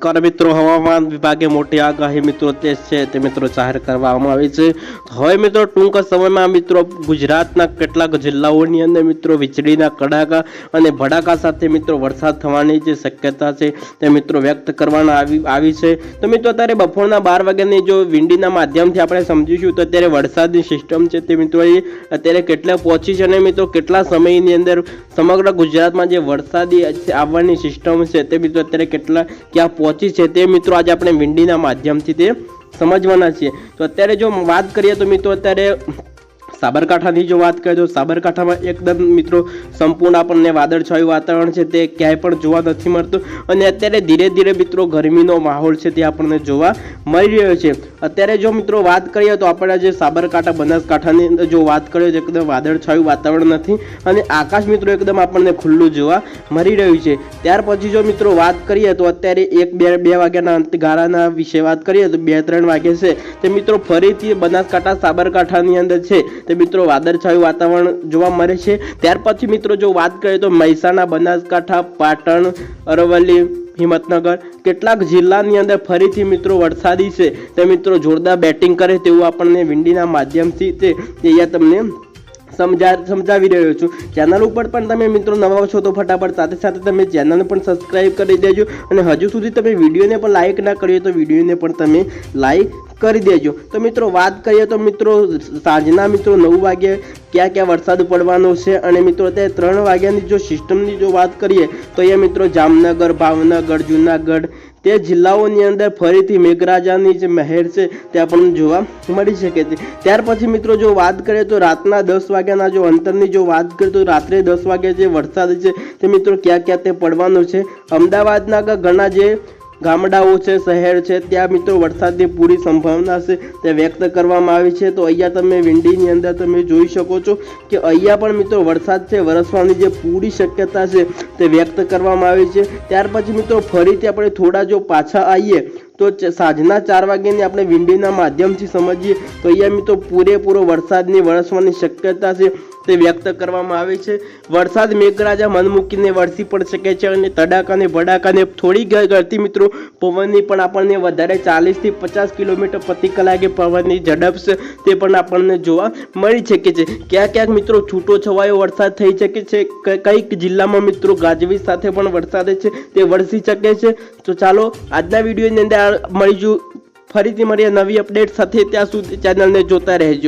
નમસ્કાર મિત્રો, હવામાન વિભાગે મોટી આગાહી મિત્રો તે છે તે મિત્રો જાહેર કરવામાં આવી છે। હવે મિત્રો ટૂંક સમયમાં મિત્રો ગુજરાતના કેટલાક જિલ્લાઓની અંદર મિત્રો વીજળીના કડાકા અને ભડાકા સાથે મિત્રો વરસાદ થવાની જે શક્યતા છે તે મિત્રો વ્યક્ત કરવામાં આવી છે। તો મિત્રો અત્યારે બપોરના 12 વાગ્યાની જો વિંડીના માધ્યમથી આપણે સમજીશું તો અત્યારે વરસાદની સિસ્ટમ છે તે મિત્રો અત્યારે કેટલા પહોંચી છે અને મિત્રો કેટલા સમયની અંદર સમગ્ર ગુજરાતમાં જે વરસાદી આવવાની સિસ્ટમ છે તે મિત્રો અત્યારે કેટલા ક્યાં પહોંચી છે તે મિત્રો આજે આપણે વિંડીના માધ્યમથી તે સમજવાના છીએ। તો અત્યારે જો વાત કરીએ તો મિત્રો અત્યારે સાબરકાંઠાની જો વાત કરીએ તો સાબરકાંઠામાં એકદમ મિત્રો સંપૂર્ણ આપણને વાદળછાયું વાતાવરણ છે તે ક્યાંય પણ જોવા નથી મળતું અને અત્યારે ધીરે ધીરે મિત્રો ગરમીનો માહોલ છે તે આપણને જોવા મળી રહ્યો છે। અત્યારે જો મિત્રો વાત કરીએ તો આપણે જે સાબરકાંઠા બનાસકાંઠાની અંદર જો વાત કરીએ તો એકદમ વાદળછાયું વાતાવરણ નથી અને આકાશ મિત્રો એકદમ આપણને ખુલ્લું જોવા મળી રહ્યું છે। ત્યાર પછી જો મિત્રો વાત કરીએ તો અત્યારે 1-2 વાગ્યાના અંતગાળાના વિશે વાત કરીએ તો 2-3 વાગે છે તે મિત્રો ફરીથી બનાસકાંઠા સાબરકાંઠાની અંદર છે તે મિત્રો વાદળછાયું વાતાવરણ જોવા મળે છે। ત્યાર પછી મિત્રો જો વાત કરીએ તો મહેસાણા, બનાસકાંઠા, પાટણ, અરવલ્લી, હિંમતનગર કેટલાક જિલ્લાની અંદર ફરીથી મિત્રો વરસાદી છે તે મિત્રો જોરદાર બેટિંગ કરે તેવું આપણને વિંડીના માધ્યમથી તે અહીંયા તમને સમજાવી રહ્યો છું। ચેનલ ઉપર પણ તમે મિત્રો નવા છો તો ફટાફટ સાથે સાથે તમે ચેનલને પણ સબસ્ક્રાઇબ કરી દેજો અને હજુ સુધી તમે વિડીયોને પણ લાઇક ના કરી તો વિડીયોને પણ તમે લાઇક કરી દેજો। તો મિત્રો વાત કરીએ તો મિત્રો સાંજના મિત્રો 9 વાગે ક્યાં વરસાદ પડવાનો છે અને મિત્રો અત્યારે 3 વાગ્યાની જો સિસ્ટમની જો વાત કરીએ તો અહીંયા મિત્રો જામનગર, ભાવનગર, જુનાગઢ તે જિલ્લાઓની અંદર ફરીથી મેઘરાજાની જે મહેર છે તે આપણને જોવા મળી શકે છે। ત્યાર પછી મિત્રો જો વાત કરીએ તો રાતના 10 વાગ્યાના જો અંતરની જો વાત કરીએ તો રાત્રે 10 વાગે જે વરસાદ છે તે મિત્રો ક્યાં તે પડવાનો છે। અમદાવાદના ઘણા જે ગામડાઓ છે, શહેર છે ત્યાં મિત્રો વરસાદની પૂરી સંભાવના છે તે વ્યક્ત કરવામાં આવી છે। તો અહીંયા તમે વિંડીની અંદર તમે જોઈ શકો છો કે અહીંયા પણ મિત્રો વરસાદ છે વરસવાની જે પૂરી શક્યતા છે તે વ્યક્ત કરવામાં આવી છે। ત્યાર પછી મિત્રો ફરીથી આપણે થોડા જો પાછા આવીએ તો સાંજના 4 વાગ્યાની આપણે વિંડીના માધ્યમથી સમજીએ તો અહીંયા મિત્રો પૂરેપૂરો વરસાદની વરસવાની શક્યતા છે તે વ્યક્ત કરવામાં આવે છે। વરસાદ મેઘરાજા મન મૂકીને વરસી પણ શકે છે અને તડાકાને ભડાકાને થોડી ગતિ મિત્રો પવનની પણ આપણને વધારે 40 થી 50 કિલોમીટર પ્રતિ કલાકે પવનની ઝડપ છે તે પણ આપણને જોવા મળી શકે છે। ક્યાંક મિત્રો છૂટો છવાયો વરસાદ થઈ શકે છે, કઈક જિલ્લામાં મિત્રો ગાજવીજ સાથે પણ વરસાદ છે તે વરસી શકે છે। તો ચાલો આજના વિડીયોની અંદર મળીશું, ફરીથી મળીએ નવી અપડેટ સાથે, ત્યાં સુધી ચેનલને જોતા રહેજો।